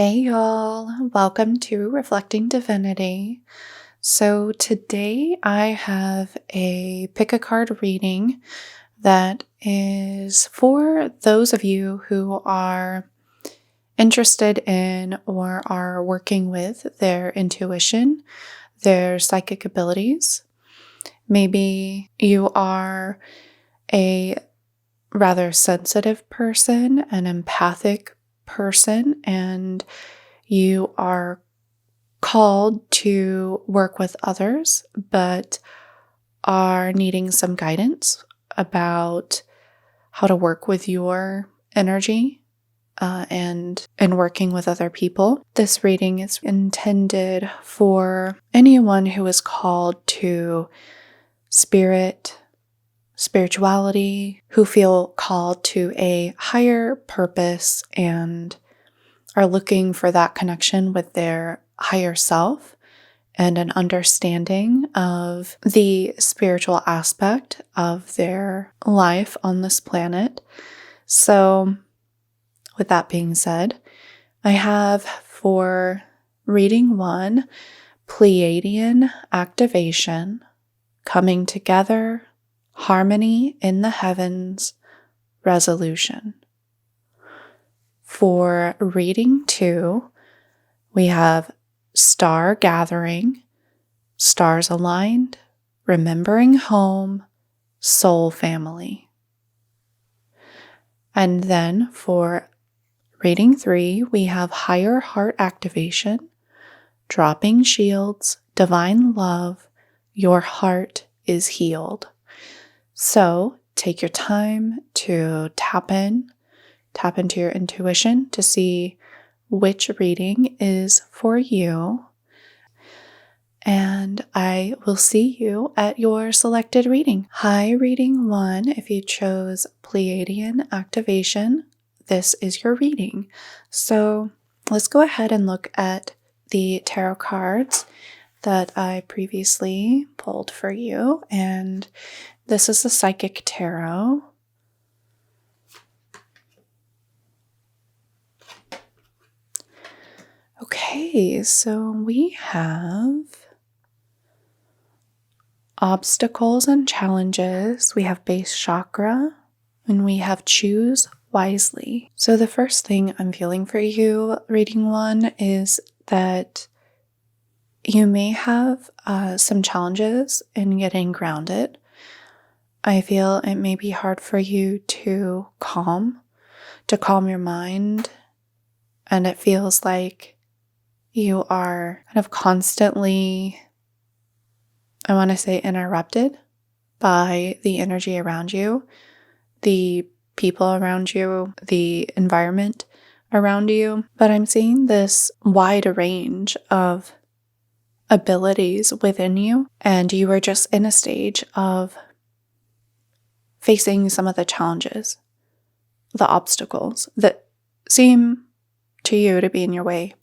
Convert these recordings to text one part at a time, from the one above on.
Hey y'all, welcome to Reflecting Divinity. So today I have a pick a card reading that is for those of you who are interested in or are working with their intuition, their psychic abilities. Maybe you are a rather sensitive person, an empathic person, and you are called to work with others, but are needing some guidance about how to work with your energy and in working with other people. This reading is intended for anyone who is called to spirituality, who feel called to a higher purpose and are looking for that connection with their higher self and an understanding of the spiritual aspect of their life on this planet. So, with that being said, I have for reading 1, Pleiadian activation, coming together, harmony in the heavens, resolution. For reading 2, we have star gathering, stars aligned, remembering home, soul family. And then for reading 3, we have higher heart activation, dropping shields, divine love, your heart is healed. So take your time to tap into your intuition to see which reading is for you. And I will see you at your selected reading. Hi, reading 1. If you chose Pleiadian activation, this is your reading. So let's go ahead and look at the tarot cards that I previously pulled for you. And this is the Psychic Tarot. Okay, so we have obstacles and challenges. We have base chakra, and we have choose wisely. So the first thing I'm feeling for you, reading 1, is that you may have some challenges in getting grounded. I feel it may be hard for you to calm your mind, and it feels like you are kind of constantly, I want to say, interrupted by the energy around you, the people around you, the environment around you. But I'm seeing this wide range of abilities within you, and you are just in a stage of facing some of the challenges, the obstacles that seem to you to be in your way,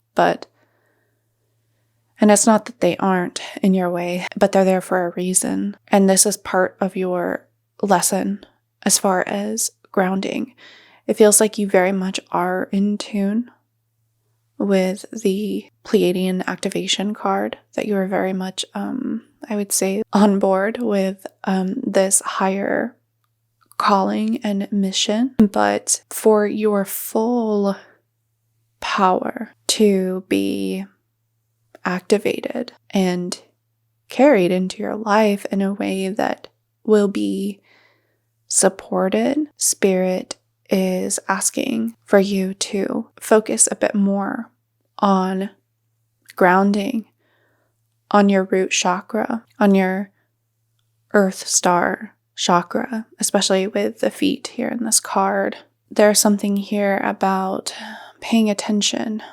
and it's not that they aren't in your way, but they're there for a reason. And this is part of your lesson as far as grounding. It feels like you very much are in tune with the Pleiadian activation card, that you are very much, I would say, on board with this higher calling and mission. But for your full power to be activated and carried into your life in a way that will be supported, Spirit is asking for you to focus a bit more on grounding, on your root chakra, on your earth star chakra, especially with the feet here in this card. There's something here about paying attention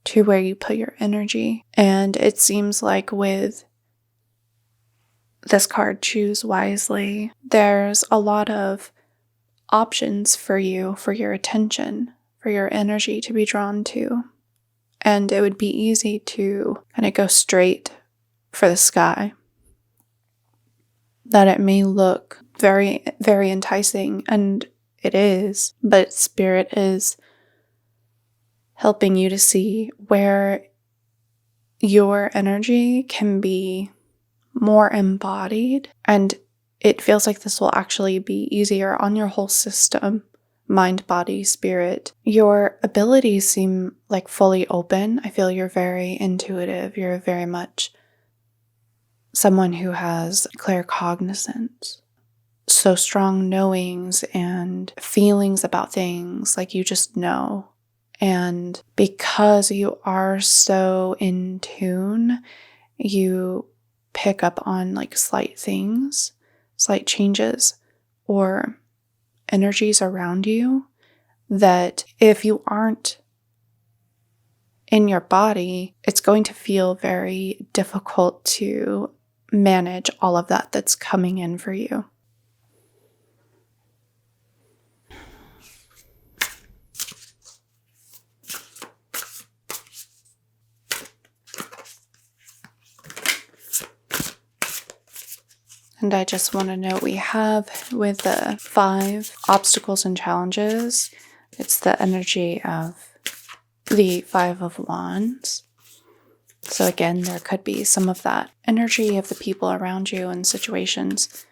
to where you put your energy. And it seems like with this card, choose wisely, there's a lot of options for you, for your attention, for your energy to be drawn to. And it would be easy to kind of go straight for the sky. That it may look very, very enticing, and it is, but Spirit is helping you to see where your energy can be more embodied. And it feels like this will actually be easier on your whole system, mind, body, spirit. Your abilities seem like fully open. I feel you're very intuitive. You're very much someone who has claircognizance. So strong knowings and feelings about things, like you just know. And because you are so in tune, you pick up on like slight things, slight changes, or energies around you that if you aren't in your body, it's going to feel very difficult to manage all of that that's coming in for you. And I just want to note we have with the 5 obstacles and challenges, it's the energy of the 5 of Wands. So again, there could be some of that energy of the people around you and situations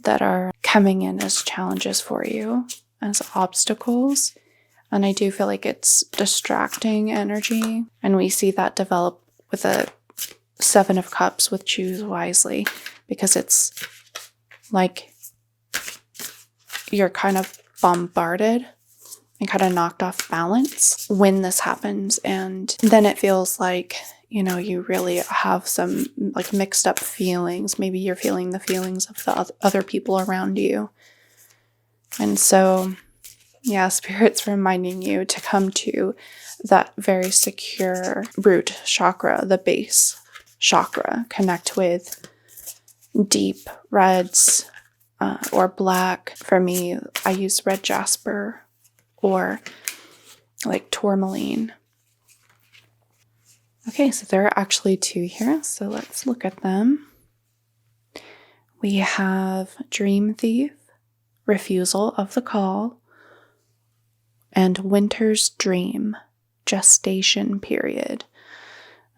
that are coming in as challenges for you, as obstacles. And I do feel like it's distracting energy. And we see that develop with a 7 of Cups with Choose Wisely, because it's like you're kind of bombarded and kind of knocked off balance when this happens. And then it feels like, you know, you really have some like mixed up feelings. Maybe you're feeling the feelings of the other people around you. And so, yeah, Spirit's reminding you to come to that very secure root chakra, the base chakra. Connect with deep reds or black. For me, I use red jasper or like tourmaline. Okay, so there are actually 2 here, so let's look at them. We have Dream Thief, Refusal of the Call, and Winter's Dream, Gestation Period.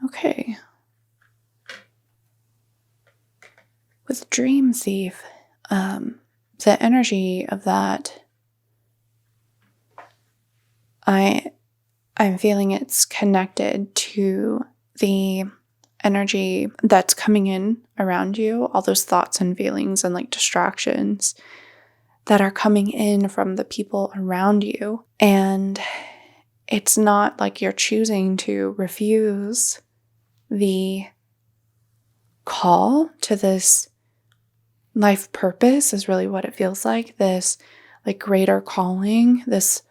Okay. With Dream Thief, the energy of that, I'm feeling it's connected to the energy that's coming in around you, all those thoughts and feelings and like distractions that are coming in from the people around you. And it's not like you're choosing to refuse the call to this life purpose is really what it feels like. This like greater calling, this,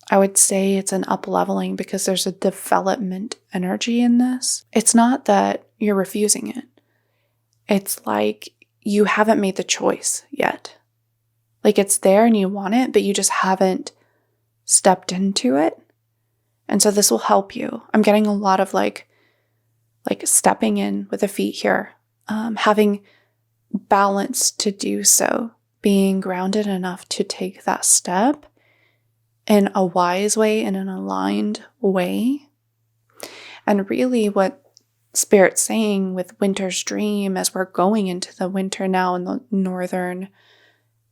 I would say it's an up-leveling because there's a development energy in this. It's not that you're refusing it. It's like you haven't made the choice yet. Like it's there and you want it, but you just haven't stepped into it. And so this will help you. I'm getting a lot of like stepping in with the feet here, having balance to do so, being grounded enough to take that step in a wise way, in an aligned way. And really what Spirit's saying with Winter's Dream, as we're going into the winter now in the northern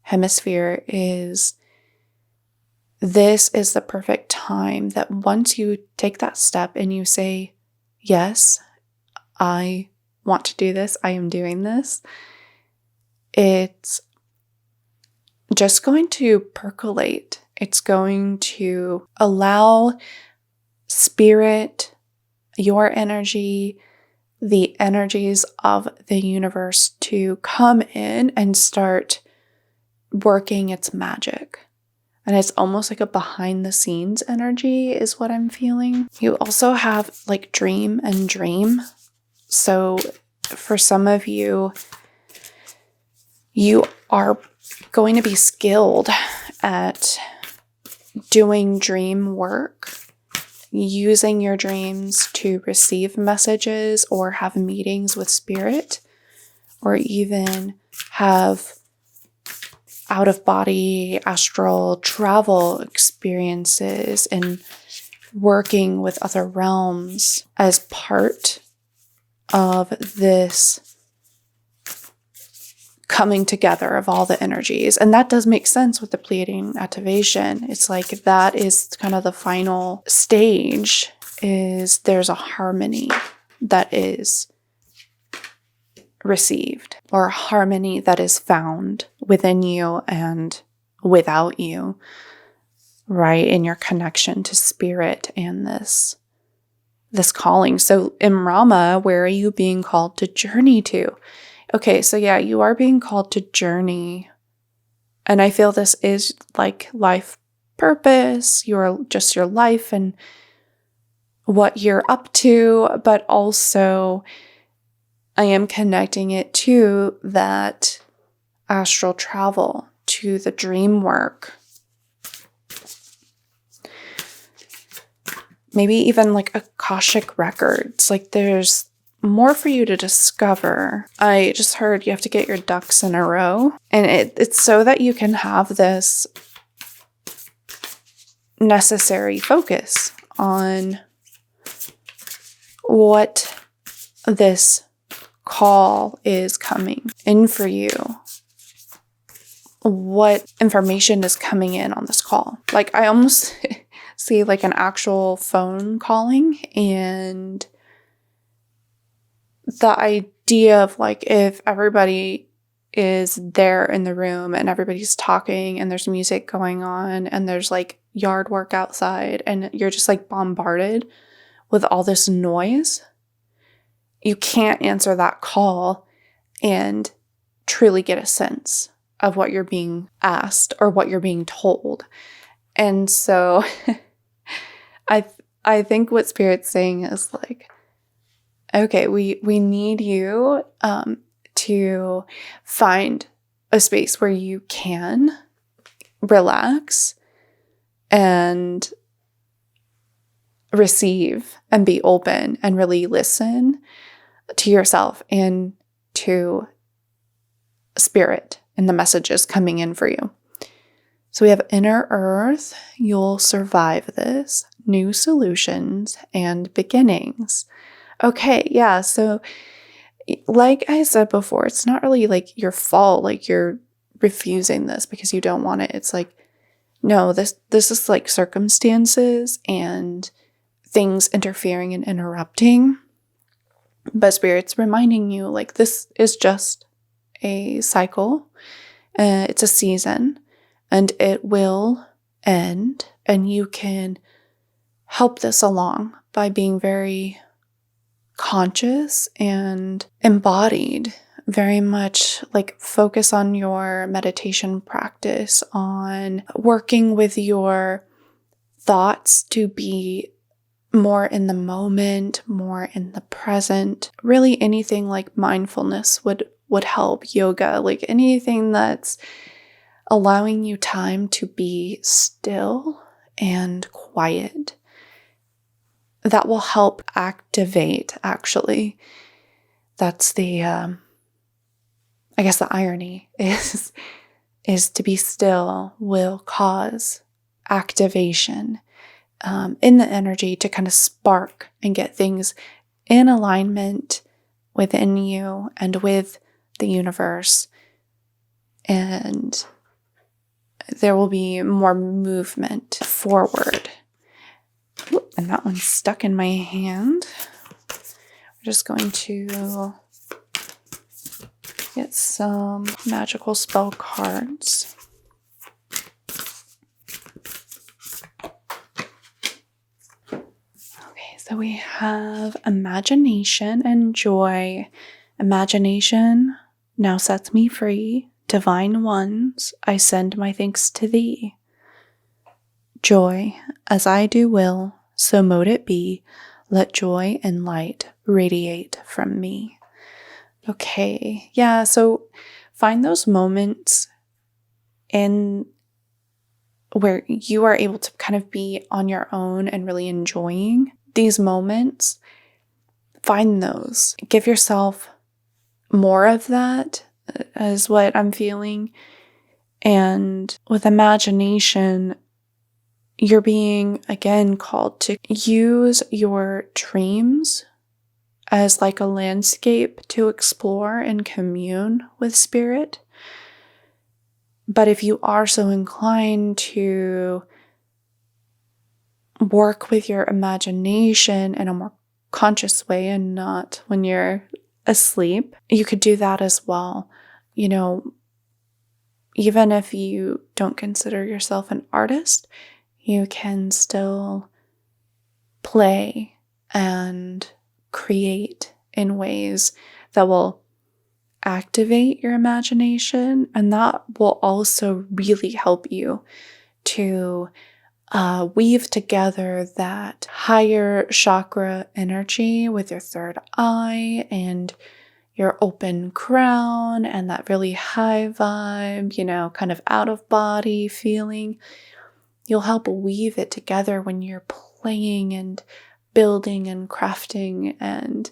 hemisphere, is this is the perfect time that once you take that step and you say, yes, I want to do this, I am doing this, it's just going to percolate. It's going to allow Spirit, your energy, the energies of the universe to come in and start working its magic. And it's almost like a behind the scenes energy is what I'm feeling. You also have like dream and dream. So for some of you, you are going to be skilled at doing dream work, using your dreams to receive messages or have meetings with Spirit, or even have out-of-body astral travel experiences and working with other realms as part of this coming together of all the energies. And that does make sense with the Pleiadian activation. It's like that is kind of the final stage, is there's a harmony that is received, or a harmony that is found within you and without you, right? In your connection to spirit and this calling. So in Rama, where are you being called to journey to? Okay, so yeah, you are being called to journey. And I feel this is like life purpose, your life and what you're up to, but also I am connecting it to that astral travel, to the dream work. Maybe even like Akashic records. Like there's more for you to discover. I just heard you have to get your ducks in a row. And it's so that you can have this necessary focus on what this call is coming in for you. What information is coming in on this call. Like I almost see like an actual phone calling, and the idea of like if everybody is there in the room and everybody's talking and there's music going on and there's like yard work outside and you're just like bombarded with all this noise, you can't answer that call and truly get a sense of what you're being asked or what you're being told. And so I think what Spirit's saying is like, okay, we need you to find a space where you can relax and receive and be open and really listen to yourself and to Spirit and the messages coming in for you. So we have inner earth, you'll survive this, new solutions and beginnings. Okay, yeah, so like I said before, it's not really like your fault, like you're refusing this because you don't want it. It's like, no, this is like circumstances and things interfering and interrupting. But Spirit's reminding you, like, this is just a cycle. It's a season, and it will end. And you can help this along by being very conscious and embodied, very much like focus on your meditation practice, on working with your thoughts to be more in the moment, more in the present. Really anything like mindfulness would help, yoga, like anything that's allowing you time to be still and quiet. That will help activate, actually. That's the, I guess the irony is to be still will cause activation in the energy to kind of spark and get things in alignment within you and with the universe. And there will be more movement forward. And that one's stuck in my hand. We're just going to get some magical spell cards. Okay, so we have imagination and joy. Imagination now sets me free. Divine ones, I send my thanks to thee. Joy, as I do will, so mote it be. Let joy and light radiate from me. Okay, yeah, so find those moments in where you are able to kind of be on your own and really enjoying these moments. Find those. Give yourself more of that, is what I'm feeling. And with imagination, You're being, again, called to use your dreams as like a landscape to explore and commune with spirit. But if you are so inclined to work with your imagination in a more conscious way and not when you're asleep, you could do that as well. Even if you don't consider yourself an artist, you can still play and create in ways that will activate your imagination, and that will also really help you to weave together that higher chakra energy with your third eye and your open crown and that really high vibe, kind of out of body feeling. You'll help weave it together when you're playing and building and crafting and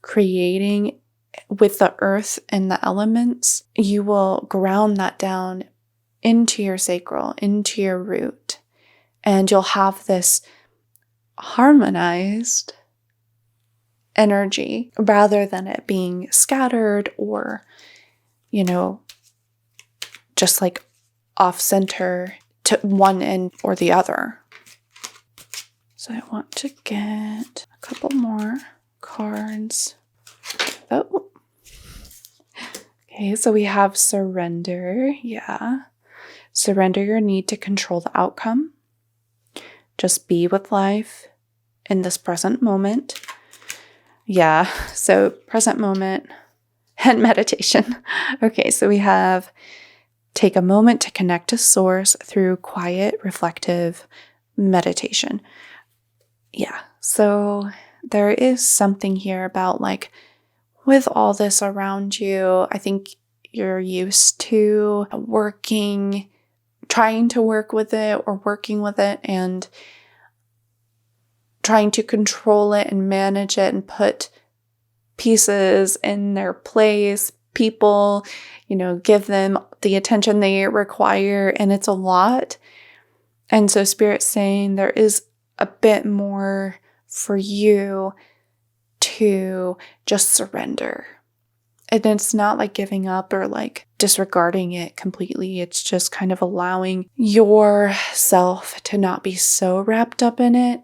creating with the earth and the elements. You will ground that down into your sacral, into your root, and you'll have this harmonized energy rather than it being scattered or, just like off center to one end or the other. So I want to get a couple more cards. Oh. Okay, so we have surrender. Yeah. Surrender your need to control the outcome. Just be with life in this present moment. Yeah, so present moment and meditation. Okay, so we have take a moment to connect to source through quiet, reflective meditation. Yeah, so there is something here about like with all this around you, I think you're used to trying to work with it or working with it and trying to control it and manage it and put pieces in their place, people, give them the attention they require, and it's a lot. And so Spirit's saying there is a bit more for you to just surrender. And it's not like giving up or like disregarding it completely. It's just kind of allowing yourself to not be so wrapped up in it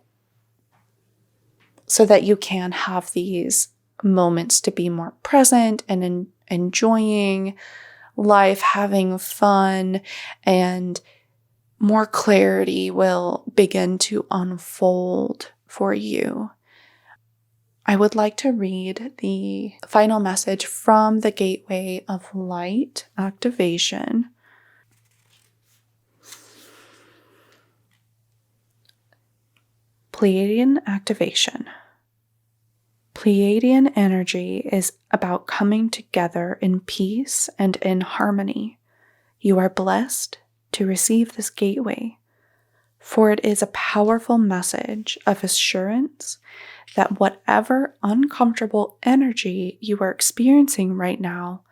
so that you can have these moments to be more present and enjoying life, having fun, and more clarity will begin to unfold for you. I would like to read the final message from the Gateway of Light activation. Pleiadian activation. Pleiadian energy is about coming together in peace and in harmony. You are blessed to receive this gateway, for it is a powerful message of assurance that whatever uncomfortable energy you are experiencing right now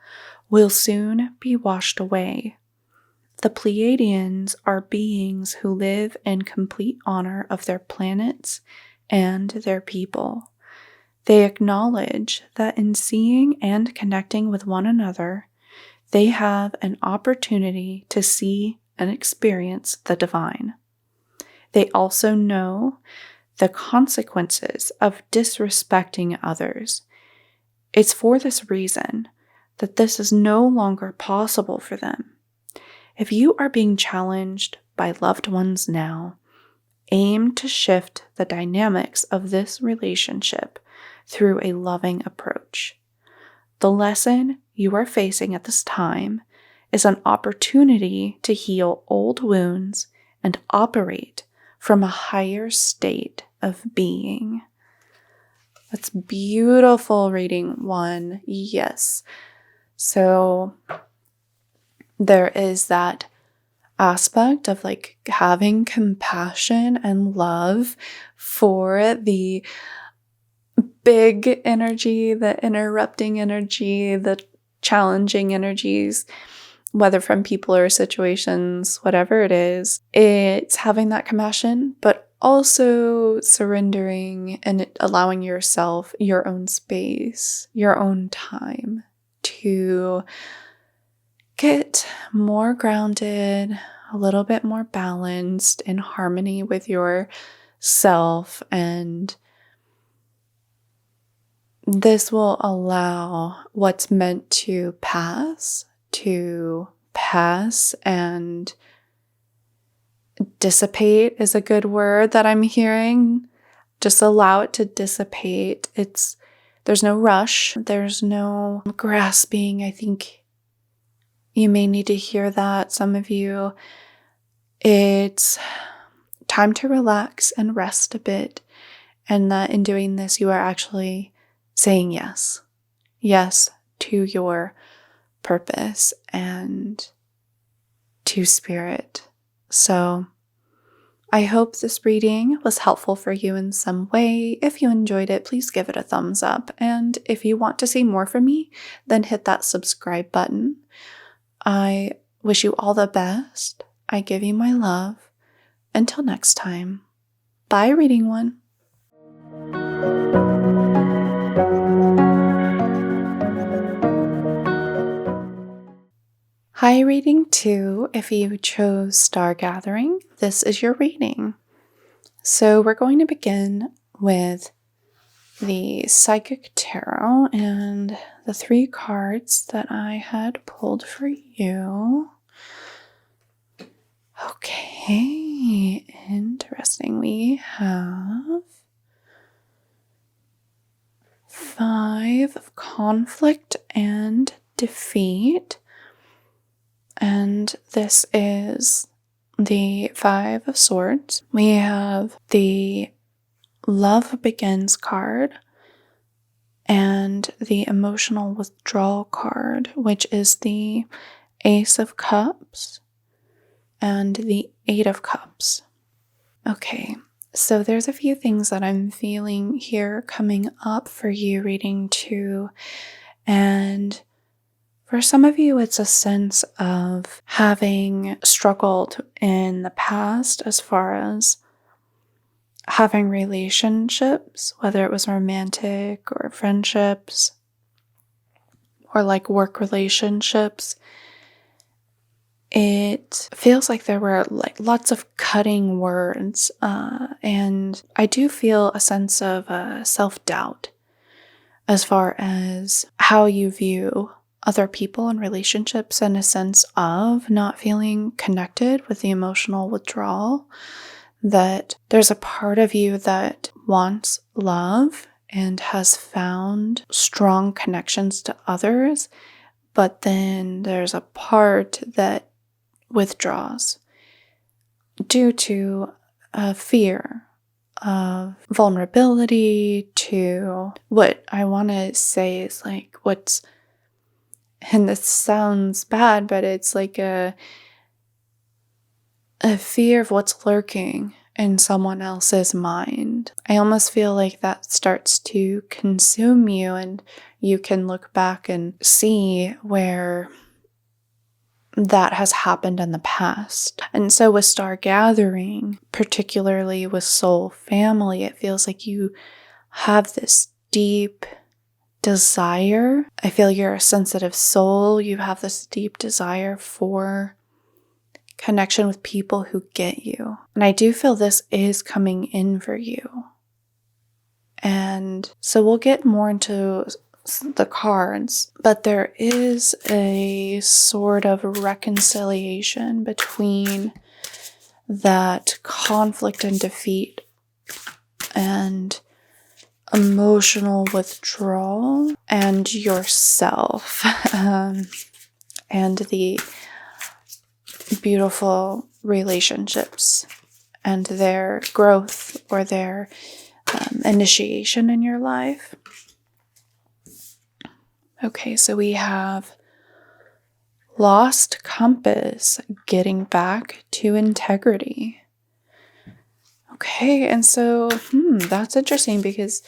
will soon be washed away. The Pleiadians are beings who live in complete honor of their planets and their people. They acknowledge that in seeing and connecting with one another, they have an opportunity to see and experience the divine. They also know the consequences of disrespecting others. It's for this reason that this is no longer possible for them. If you are being challenged by loved ones now, aim to shift the dynamics of this relationship through a loving approach. The lesson you are facing at this time is an opportunity to heal old wounds and operate from a higher state of being. That's beautiful reading one. Yes. So there is that aspect of like having compassion and love for the big energy, the interrupting energy, the challenging energies, whether from people or situations, whatever it is, it's having that compassion, but also surrendering and allowing yourself your own space, your own time to get more grounded, a little bit more balanced, in harmony with yourself. And this will allow what's meant to pass and dissipate is a good word that I'm hearing. Just allow it to dissipate. There's no rush. There's no grasping. I think you may need to hear that, some of you. It's time to relax and rest a bit. And that in doing this, you are actually saying yes. Yes to your purpose and to spirit. So I hope this reading was helpful for you in some way. If you enjoyed it, please give it a thumbs up. And if you want to see more from me, then hit that subscribe button. I wish you all the best. I give you my love. Until next time. Bye, Reading One. Hi, Reading 2. If you chose Star Gathering, this is your reading. So we're going to begin with the Psychic Tarot and the 3 cards that I had pulled for you. Okay, interesting. We have 5 of conflict and defeat. And this is the 5 of Swords. We have the Love Begins card and the Emotional Withdrawal card, which is the Ace of Cups and the 8 of Cups. Okay, so there's a few things that I'm feeling here coming up for you, Reading 2. And for some of you, it's a sense of having struggled in the past as far as having relationships, whether it was romantic or friendships or like work relationships. It feels like there were like lots of cutting words, and I do feel a sense of self-doubt as far as how you view other people and relationships, and a sense of not feeling connected with the emotional withdrawal, that there's a part of you that wants love and has found strong connections to others, but then there's a part that withdraws due to a fear of vulnerability, to what I want to say is like what's, and this sounds bad, but it's like a fear of what's lurking in someone else's mind. I almost feel like that starts to consume you, and you can look back and see where that has happened in the past. And so with Star Gathering, particularly with Soul Family, it feels like you have this deep desire. I feel you're a sensitive soul. You have this deep desire for connection with people who get you. And I do feel this is coming in for you. And so we'll get more into the cards, but there is a sort of reconciliation between that conflict and defeat and emotional withdrawal and yourself, and the beautiful relationships and their growth or their initiation in your life. Okay, so we have lost compass, getting back to integrity. Okay, and so that's interesting because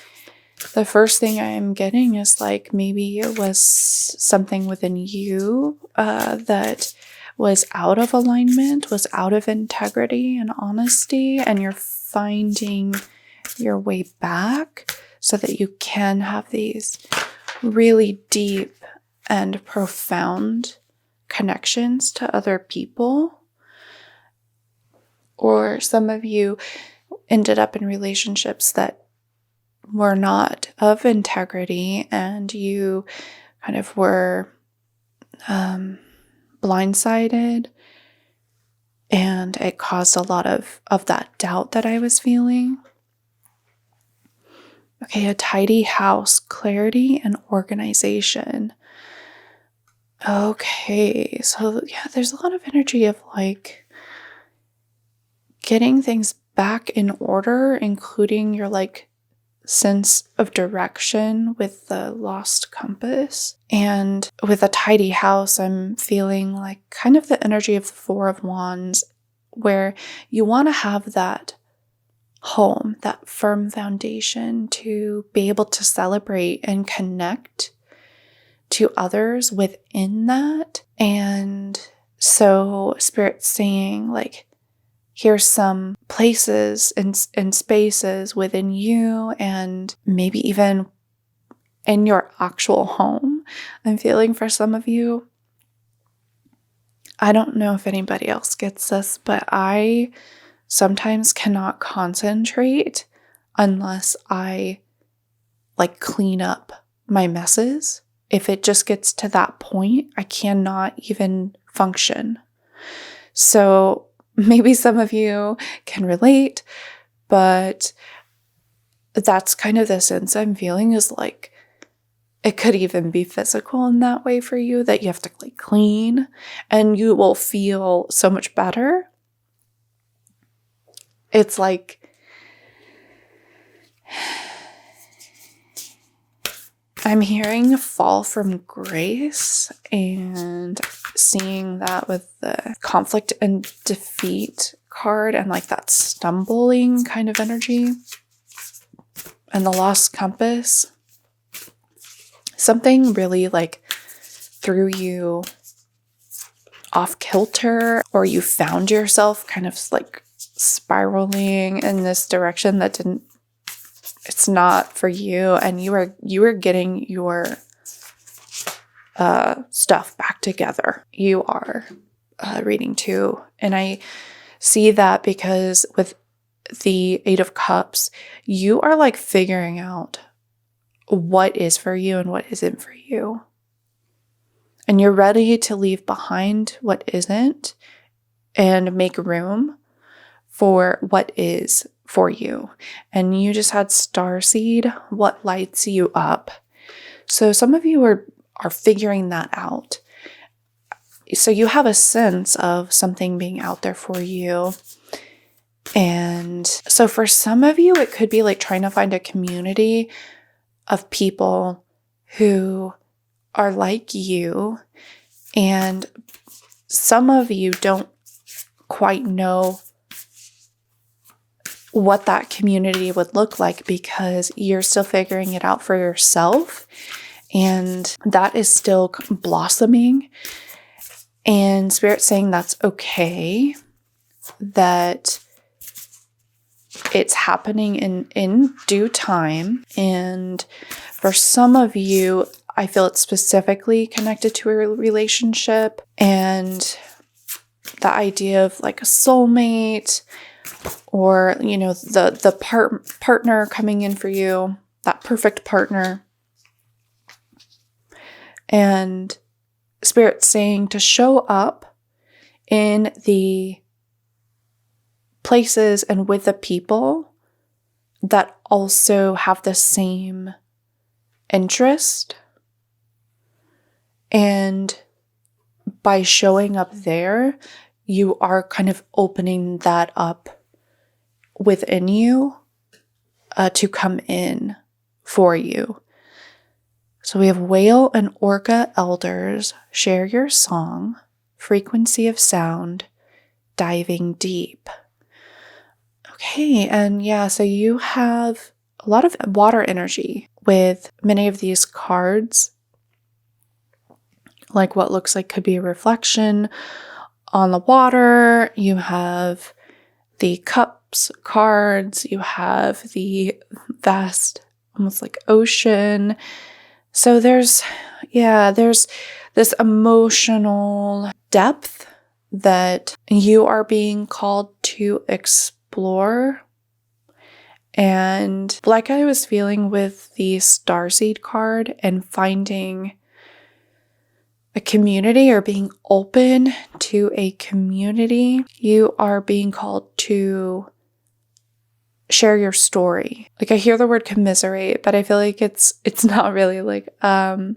the first thing I'm getting is like maybe it was something within you that was out of alignment, was out of integrity and honesty, and you're finding your way back so that you can have these really deep and profound connections to other people. Or some of you ended up in relationships that were not of integrity, and you kind of were blindsided, and it caused a lot of that doubt that I was feeling. Okay, a tidy house, clarity and organization. Okay, so yeah, there's a lot of energy of like getting things back in order, including your like sense of direction with the lost compass. And with a tidy house, I'm feeling like kind of the energy of the Four of Wands, where you want to have that home, that firm foundation to be able to celebrate and connect to others within that. And so Spirit's saying like, here's some places and spaces within you, and maybe even in your actual home. I'm feeling for some of you. I don't know if anybody else gets this, but I sometimes cannot concentrate unless I like clean up my messes. If it just gets to that point, I cannot even function. So maybe some of you can relate, but that's kind of the sense I'm feeling, is like it could even be physical in that way for you, that you have to like clean and you will feel so much better. It's like I'm hearing fall from grace, and seeing that with the conflict and defeat card and like that stumbling kind of energy, and the lost compass. Something really like threw you off kilter, or you found yourself kind of like spiraling in this direction that it's not for you, and you were getting your stuff back together. You are reading too, and I see that because with the Eight of Cups, you are like figuring out what is for you and what isn't for you, and you're ready to leave behind what isn't and make room for what is for you. And you just had Starseed, what lights you up. So some of you are figuring that out. So you have a sense of something being out there for you. And so for some of you, it could be like trying to find a community of people who are like you. And some of you don't quite know what that community would look like, because you're still figuring it out for yourself, and that is still blossoming. And Spirit's saying that's okay, that it's happening in due time. And for some of you, I feel it's specifically connected to a relationship, and the idea of like a soulmate, or, you know, the partner coming in for you, that perfect partner. And Spirit's saying to show up in the places and with the people that also have the same interest. And by showing up there, you are kind of opening that up within you to come in for you. So we have Whale and Orca elders, share your song, frequency of sound, diving deep. Okay, and yeah, so you have a lot of water energy with many of these cards, like what looks like could be a reflection on the water. You have the cups cards, you have the vast, almost like ocean. So there's this emotional depth that you are being called to explore. And like I was feeling with the Starseed card and finding a community or being open to a community, you are being called to share your story. Like, I hear the word commiserate, but I feel like it's not really like, well,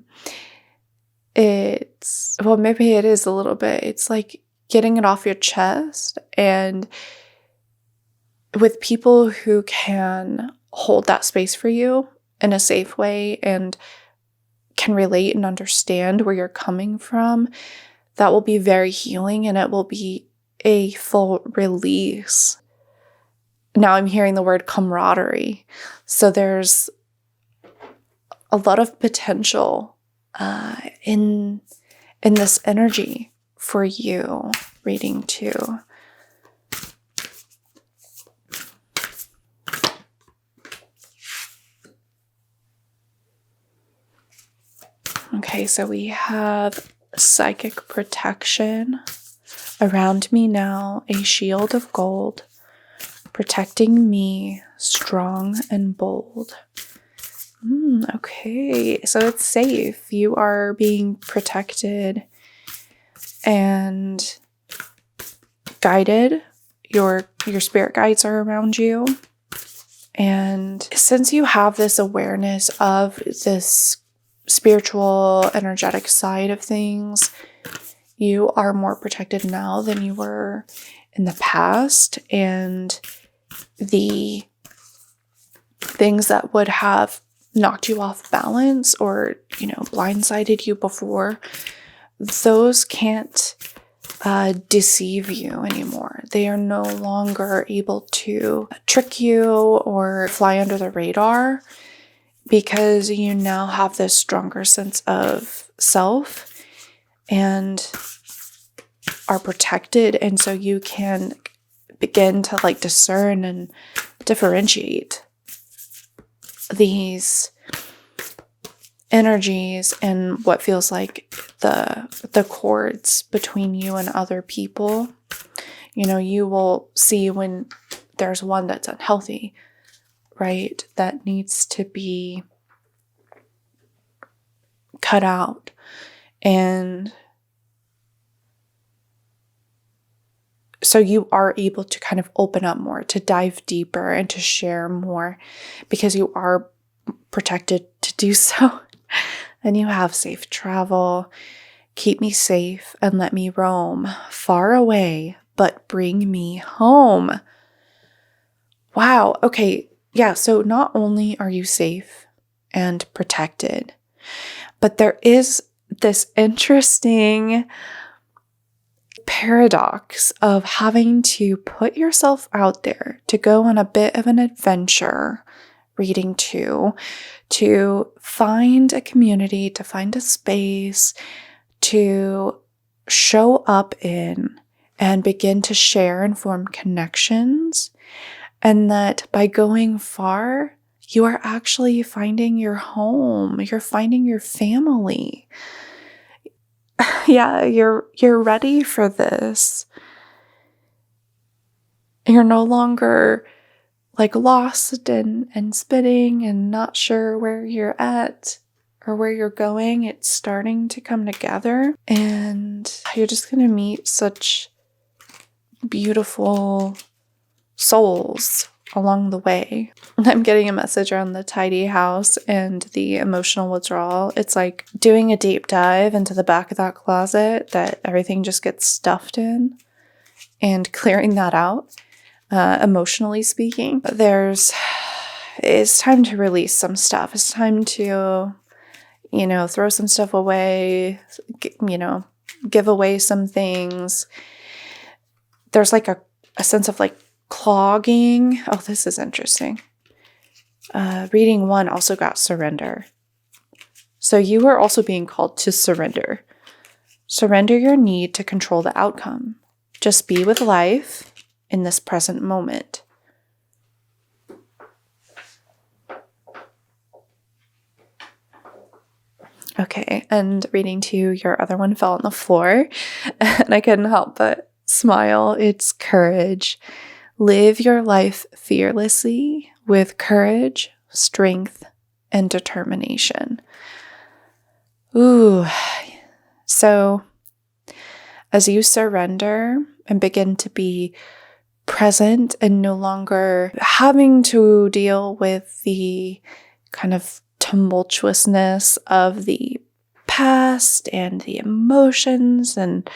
maybe it is a little bit. It's like getting it off your chest, and with people who can hold that space for you in a safe way and can relate and understand where you're coming from, that will be very healing, and it will be a full release. Now I'm hearing the word camaraderie. So there's a lot of potential in this energy for you, reading 2. Okay, so we have psychic protection around me now, a shield of gold, protecting me, strong and bold. Okay, so it's safe. You are being protected and guided. Your spirit guides are around you. And since you have this awareness of this spiritual, energetic side of things, you are more protected now than you were in the past. And the things that would have knocked you off balance or, blindsided you before, those can't deceive you anymore. They are no longer able to trick you or fly under the radar, because you now have this stronger sense of self and are protected. And so you can begin to discern and differentiate these energies and what feels like the cords between you and other people. You will see when there's one that's unhealthy, right? That needs to be cut out. And so you are able to kind of open up more, to dive deeper and to share more, because you are protected to do so. And you have safe travel. Keep me safe and let me roam far away, but bring me home. Wow. Okay. Yeah. So not only are you safe and protected, but there is this interesting paradox of having to put yourself out there to go on a bit of an adventure, reading 2, to find a community, to find a space, to show up in and begin to share and form connections. And that by going far, you are actually finding your home, you're finding your family. Yeah, you're ready for this. You're no longer lost and spinning and not sure where you're at or where you're going. It's starting to come together, and you're just going to meet such beautiful souls along the way. I'm getting a message around the tidy house and the emotional withdrawal. It's like doing a deep dive into the back of that closet that everything just gets stuffed in, and clearing that out, emotionally speaking. It's time to release some stuff. It's time to, throw some stuff away, give away some things. There's a sense of clogging. Oh, this is interesting. Reading 1 also got surrender. So you are also being called to surrender. Surrender your need to control the outcome. Just be with life in this present moment. Okay, and reading 2, your other one fell on the floor, and I couldn't help but smile. It's courage. Live your life fearlessly with courage, strength, and determination. Ooh. So, as you surrender and begin to be present and no longer having to deal with the kind of tumultuousness of the past and the emotions and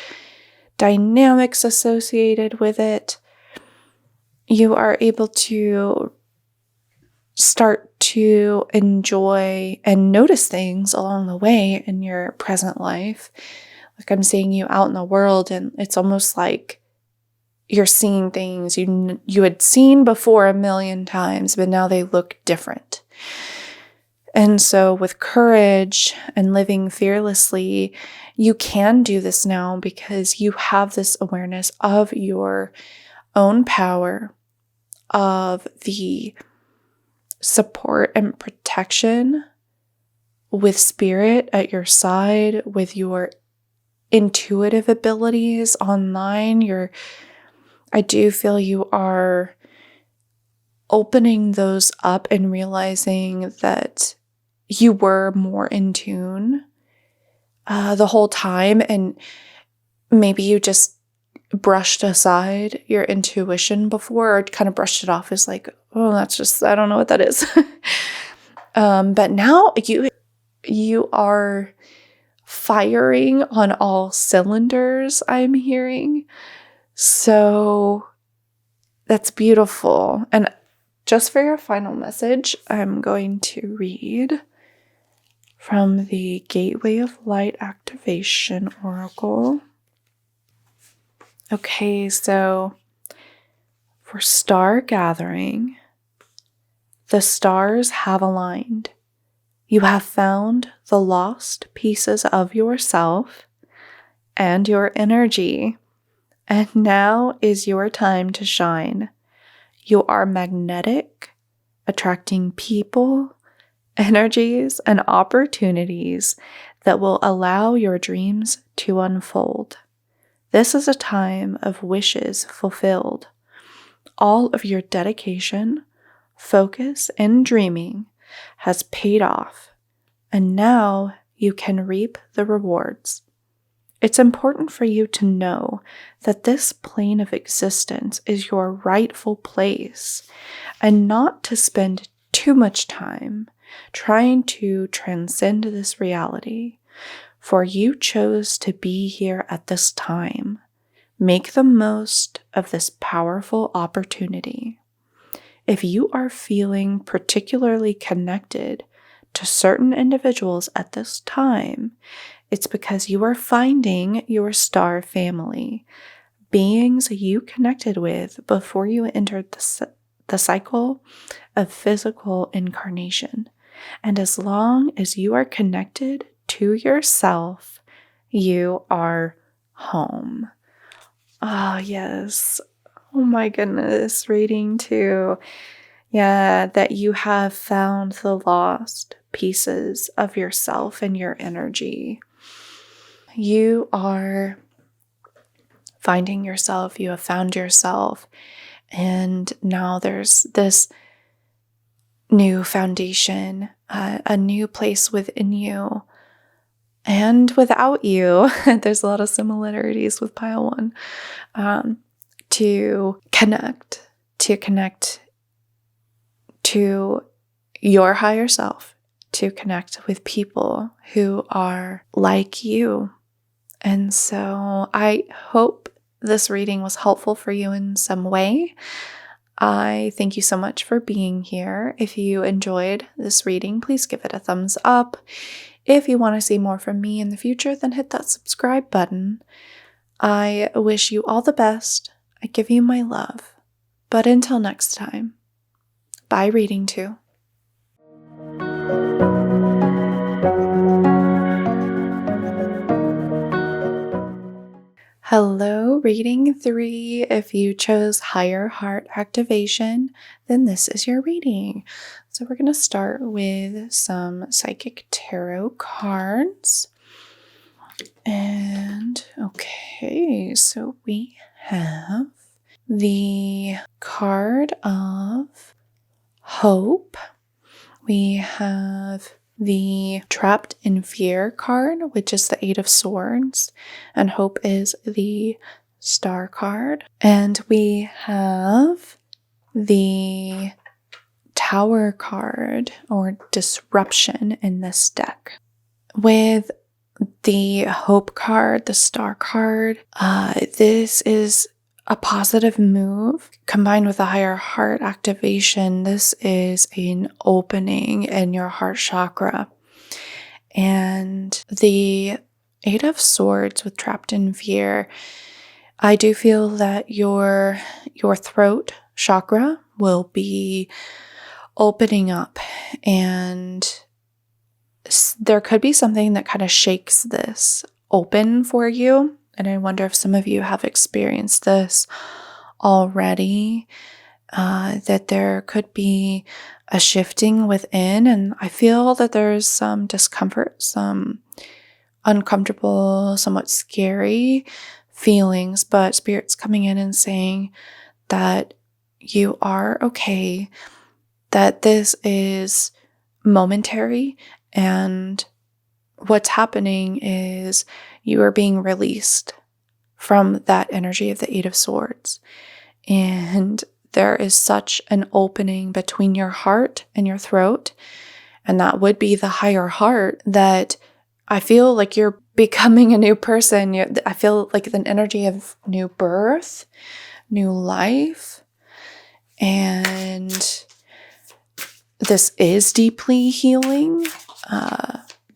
dynamics associated with it, you are able to start to enjoy and notice things along the way in your present life. Like I'm seeing you out in the world, and it's almost like you're seeing things you had seen before a million times, but now they look different. And so with courage and living fearlessly, you can do this now because you have this awareness of your own power, of the support and protection with spirit at your side, with your intuitive abilities online. I do feel you are opening those up and realizing that you were more in tune the whole time, and maybe you just brushed aside your intuition before, or kind of brushed it off as like, oh, that's just, I don't know what that is. But now you are firing on all cylinders, I'm hearing. So that's beautiful. And just for your final message, I'm going to read from the Gateway of Light Activation Oracle. Okay, so for star gathering, the stars have aligned. You have found the lost pieces of yourself and your energy, and now is your time to shine. You are magnetic, attracting people, energies, and opportunities that will allow your dreams to unfold. This is a time of wishes fulfilled. All of your dedication, focus, and dreaming has paid off, and now you can reap the rewards. It's important for you to know that this plane of existence is your rightful place, and not to spend too much time trying to transcend this reality, for you chose to be here at this time. Make the most of this powerful opportunity. If you are feeling particularly connected to certain individuals at this time, it's because you are finding your star family, beings you connected with before you entered the cycle of physical incarnation. And as long as you are connected to yourself, you are home. Ah, yes. Oh my goodness. Reading 2. Yeah, that you have found the lost pieces of yourself and your energy. You are finding yourself, you have found yourself, and now there's this new foundation, a new place within you and without you. There's a lot of similarities with pile 1, to connect to your higher self, to connect with people who are like you. And so I hope this reading was helpful for you in some way. I thank you so much for being here. If you enjoyed this reading, please give it a thumbs up. If you want to see more from me in the future, then hit that subscribe button. I wish you all the best. I give you my love. But until next time, bye reading 2. Hello, reading 3. If you chose higher heart activation, then this is your reading. So we're going to start with some psychic tarot cards. And okay, so we have the card of hope. We have the trapped in fear card, which is the 8 of Swords, and hope is the star card. And we have the tower card, or disruption, in this deck. With the hope card, the star card, this is a positive move combined with a higher heart activation. This is an opening in your heart chakra. And the 8 of Swords with trapped in fear, I do feel that your throat chakra will be opening up, and there could be something that kind of shakes this open for you. And I wonder if some of you have experienced this already, that there could be a shifting within. And I feel that there's some discomfort, some uncomfortable, somewhat scary feelings, but Spirit's coming in and saying that you are okay, that this is momentary, and what's happening is you are being released from that energy of the 8 of Swords. And there is such an opening between your heart and your throat, and that would be the higher heart, that I feel like you're becoming a new person. I feel like an energy of new birth, new life, and this is deeply healing.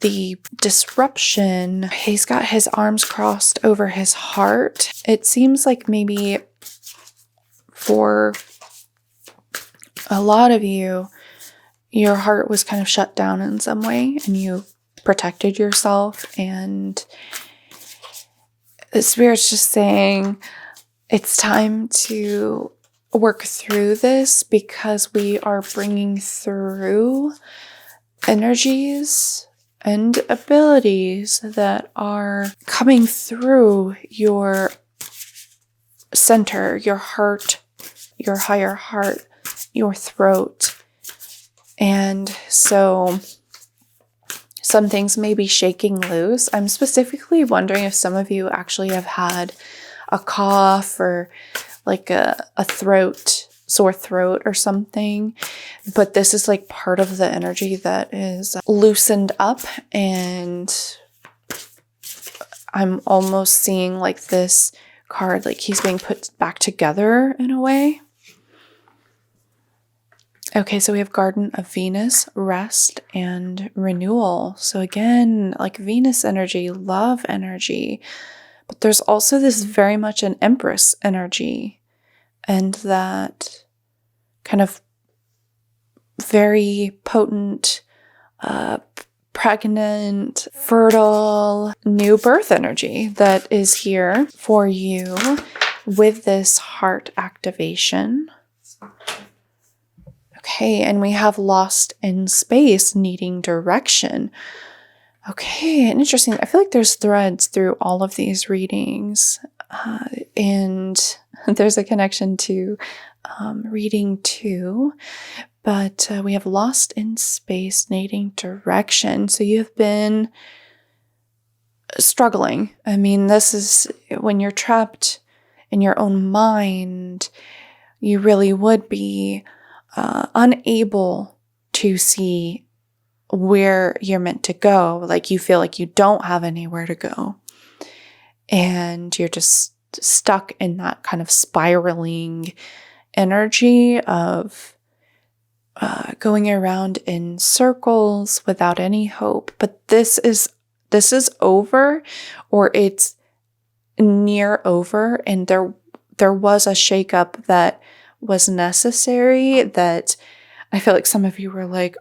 The disruption, he's got his arms crossed over his heart. It seems like maybe for a lot of you, your heart was kind of shut down in some way, and you protected yourself. And the Spirit's just saying it's time to work through this, because we are bringing through energies and abilities that are coming through your center, your heart, your higher heart, your throat. And so some things may be shaking loose. I'm specifically wondering if some of you actually have had a cough or like a sore throat or something, but this is like part of the energy that is loosened up, and I'm almost seeing like this card, like he's being put back together in a way. Okay, so we have Garden of Venus, rest, and renewal. So again, like Venus energy, love energy, but there's also this very much an Empress energy, and that kind of very potent, pregnant, fertile, new birth energy that is here for you with this heart activation. Okay, and we have lost in space, needing direction. Okay, interesting. I feel like there's threads through all of these readings, and there's a connection to reading 2, but we have lost in space, needing direction. So you have been struggling. I mean, this is when you're trapped in your own mind, you really would be unable to see where you're meant to go. Like you feel like you don't have anywhere to go, and you're just stuck in that kind of spiraling energy of going around in circles without any hope. But this is over, or it's near over, and there was a shakeup that was necessary, that I feel like some of you were like,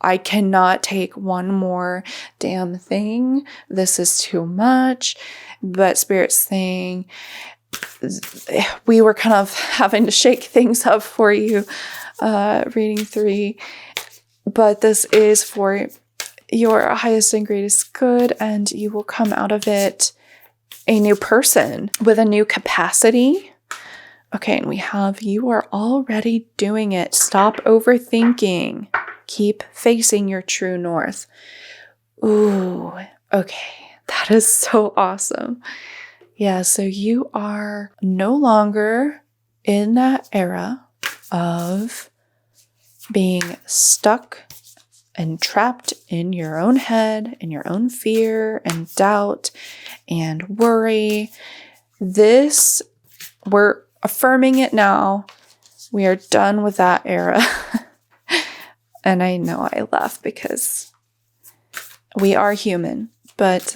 I cannot take one more damn thing. This is too much. but Spirit's saying we were kind of having to shake things up for you, reading 3, but this is for your highest and greatest good, and you will come out of it a new person with a new capacity. Okay, and we have, you are already doing it. Stop overthinking. Keep facing your true north. Ooh, okay. That is so awesome. Yeah, so you are no longer in that era of being stuck and trapped in your own head, in your own fear and doubt and worry. We're affirming it now. We are done with that era. And I know I laugh because we are human, but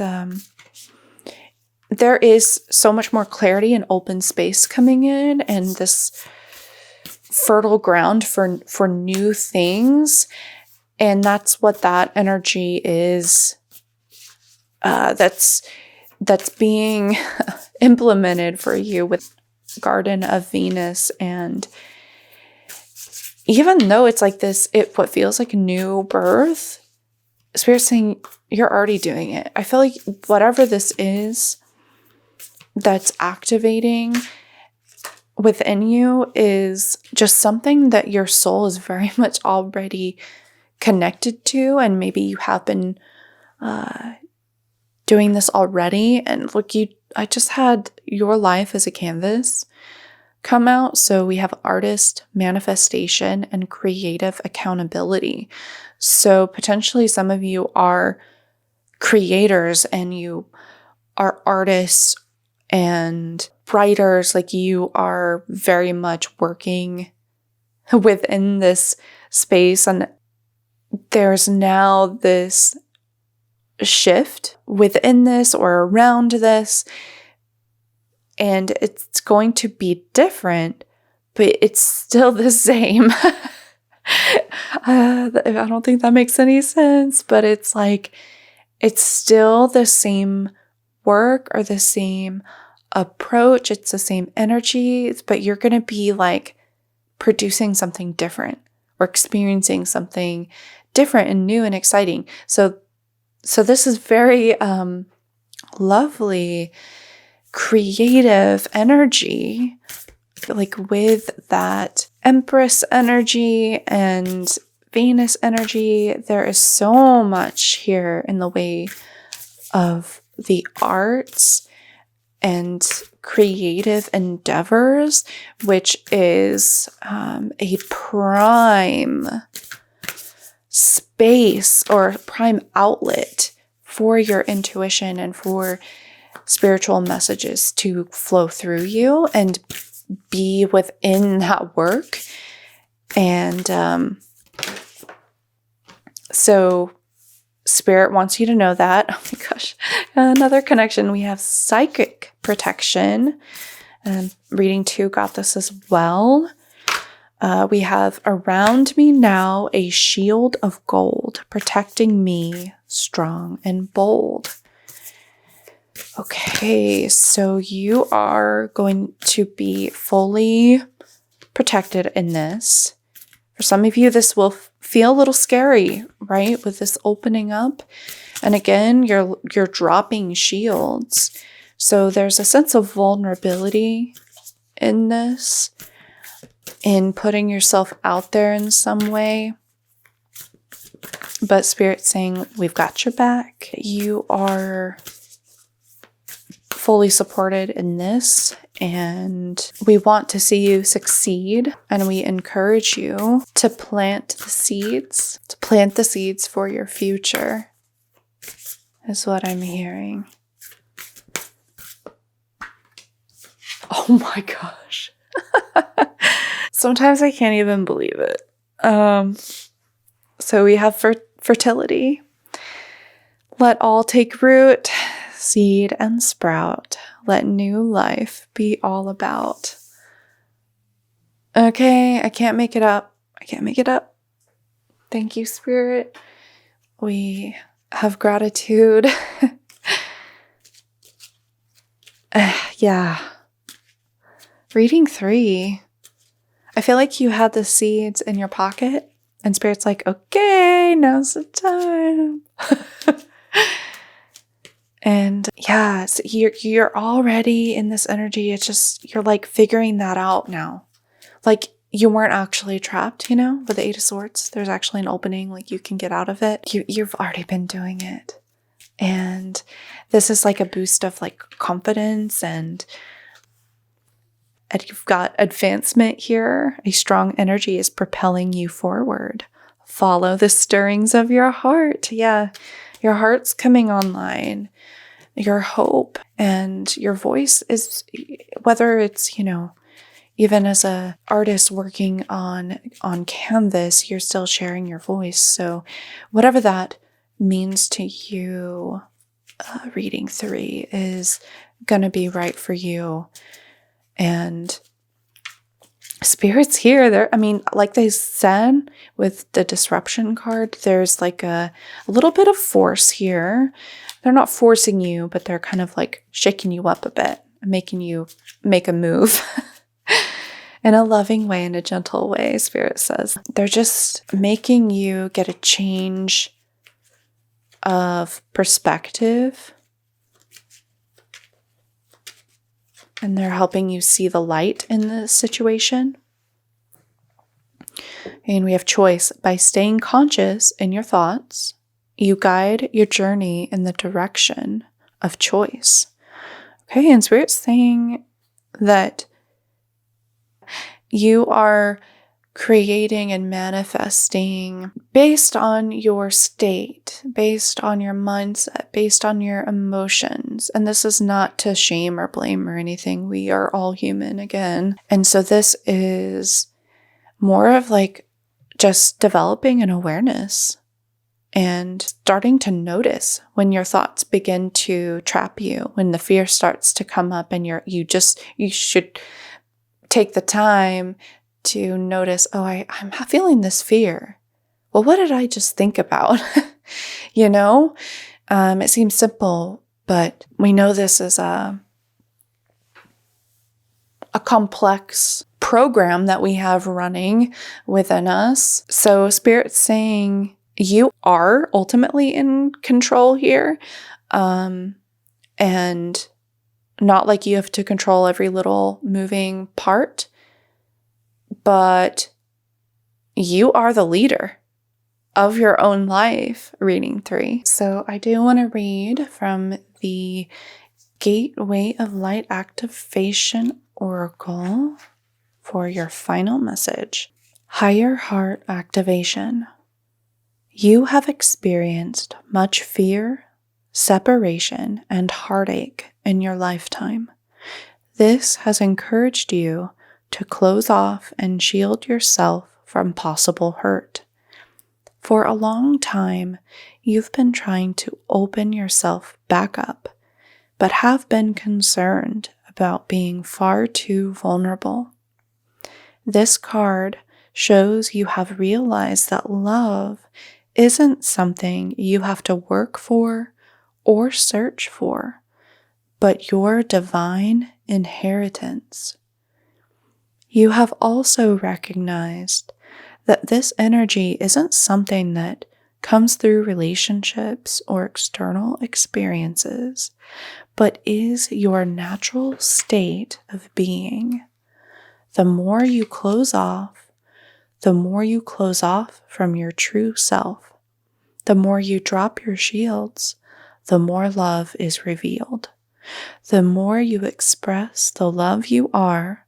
there is so much more clarity and open space coming in, and this fertile ground for new things. And that's what that energy is. That's being implemented for you with Garden of Venus. And even though it's like this, what feels like a new birth, Spirit's saying you're already doing it. I feel like whatever this is that's activating within you is just something that your soul is very much already connected to, and maybe you have been doing this already. And look, I just had your life as a canvas come out. So we have artist, manifestation, and creative accountability. So potentially some of you are creators and you are artists and writers. Like, you are very much working within this space, and there's now this shift within this or around this, and it's going to be different, but it's still the same. I don't think that makes any sense, but it's like, it's still the same work or the same approach. It's the same energy, but you're going to be like producing something different or experiencing something different and new and exciting. So this is very lovely, creative energy, like with that Empress energy and Venus energy. There is so much here in the way of the arts and creative endeavors, which is a prime space or prime outlet for your intuition and for spiritual messages to flow through you and be within that work. And so Spirit wants you to know that. Oh my gosh. Another connection. We have psychic protection. Reading 2 got this as well. We have around me now a shield of gold, protecting me strong and bold. Okay, so you are going to be fully protected in this. For some of you, this will feel a little scary, right? With this opening up. And again, you're dropping shields. So there's a sense of vulnerability in this, in putting yourself out there in some way. But Spirit's saying, we've got your back. You are fully supported in this, and we want to see you succeed, and we encourage you to plant the seeds for your future, is what I'm hearing. Oh my gosh. Sometimes I can't even believe it. So we have fertility. Let all take root, seed and sprout. Let new life be all about. Okay, I can't make it up. Thank you, Spirit. We have gratitude Yeah. Reading 3. I feel like you had the seeds in your pocket and Spirit's like, okay, now's the time. And yeah, so you're already in this energy. It's just, you're like figuring that out now. Like you weren't actually trapped, with the 8 of Swords. There's actually an opening, like you can get out of it. You've already been doing it. And this is like a boost of like confidence and you've got advancement here. A strong energy is propelling you forward. Follow the stirrings of your heart. Yeah, your heart's coming online. Your hope and your voice is, whether it's, even as a artist working on canvas, you're still sharing your voice. So whatever that means to you, reading 3 is going to be right for you. And Spirit's here. Like they said with the disruption card, there's like a little bit of force here. They're not forcing you, but they're kind of like shaking you up a bit, making you make a move in a loving way, in a gentle way, Spirit says. They're just making you get a change of perspective. And they're helping you see the light in the situation. And we have choice. By staying conscious in your thoughts, you guide your journey in the direction of choice. Okay, and Spirit's saying that you are creating and manifesting based on your state, based on your mindset, based on your emotions. And this is not to shame or blame or anything. We are all human again. And so this is more of like just developing an awareness and starting to notice when your thoughts begin to trap you, when the fear starts to come up and you should take the time to notice, I'm feeling this fear. Well, what did I just think about? It seems simple, but we know this is a complex program that we have running within us. So Spirit's saying you are ultimately in control here. And not like you have to control every little moving part, but you are the leader of your own life, reading 3. So I do want to read from the Gateway of Light Activation Oracle for your final message. Higher Heart Activation. You have experienced much fear, separation, and heartache in your lifetime. This has encouraged you to close off and shield yourself from possible hurt. For a long time, you've been trying to open yourself back up, but have been concerned about being far too vulnerable. This card shows you have realized that love isn't something you have to work for or search for, but your divine inheritance. You have also recognized that this energy isn't something that comes through relationships or external experiences, but is your natural state of being. The more you close off from your true self. The more you drop your shields, the more love is revealed. The more you express the love you are,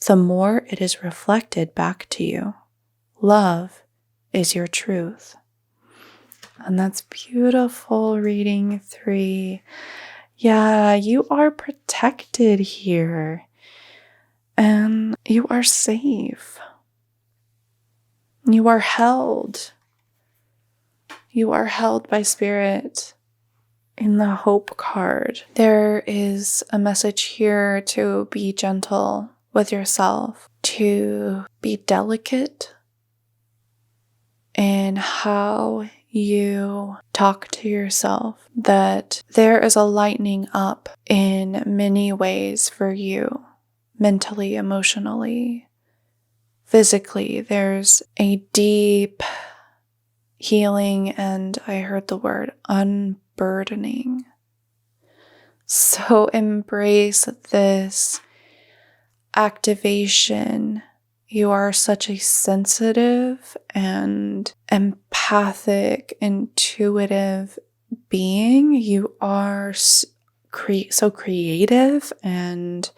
the more it is reflected back to you. Love is your truth. And that's beautiful, reading 3. Yeah, you are protected here. And you are safe. You are held. You are held by Spirit in the Hope card. There is a message here to be gentle with yourself, to be delicate in how you talk to yourself that there is a lightening up in many ways for you, mentally, emotionally, physically. There's a deep healing, and I heard the word unburdening. So embrace this activation. You are such a sensitive and empathic, intuitive being. You are so creative, and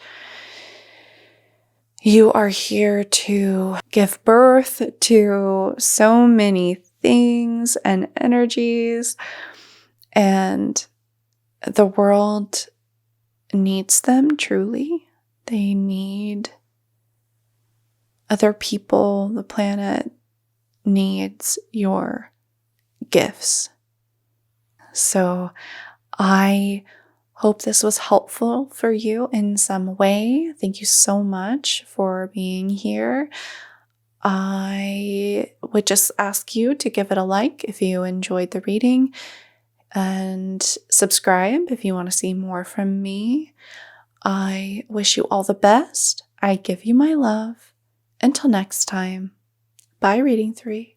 you are here to give birth to so many things and energies, and the world needs them truly. They need other people. The planet needs your gifts. So I hope this was helpful for you in some way. Thank you so much for being here. I would just ask you to give it a like if you enjoyed the reading, and subscribe if you want to see more from me. I wish you all the best. I give you my love. Until next time, bye, Reading 3.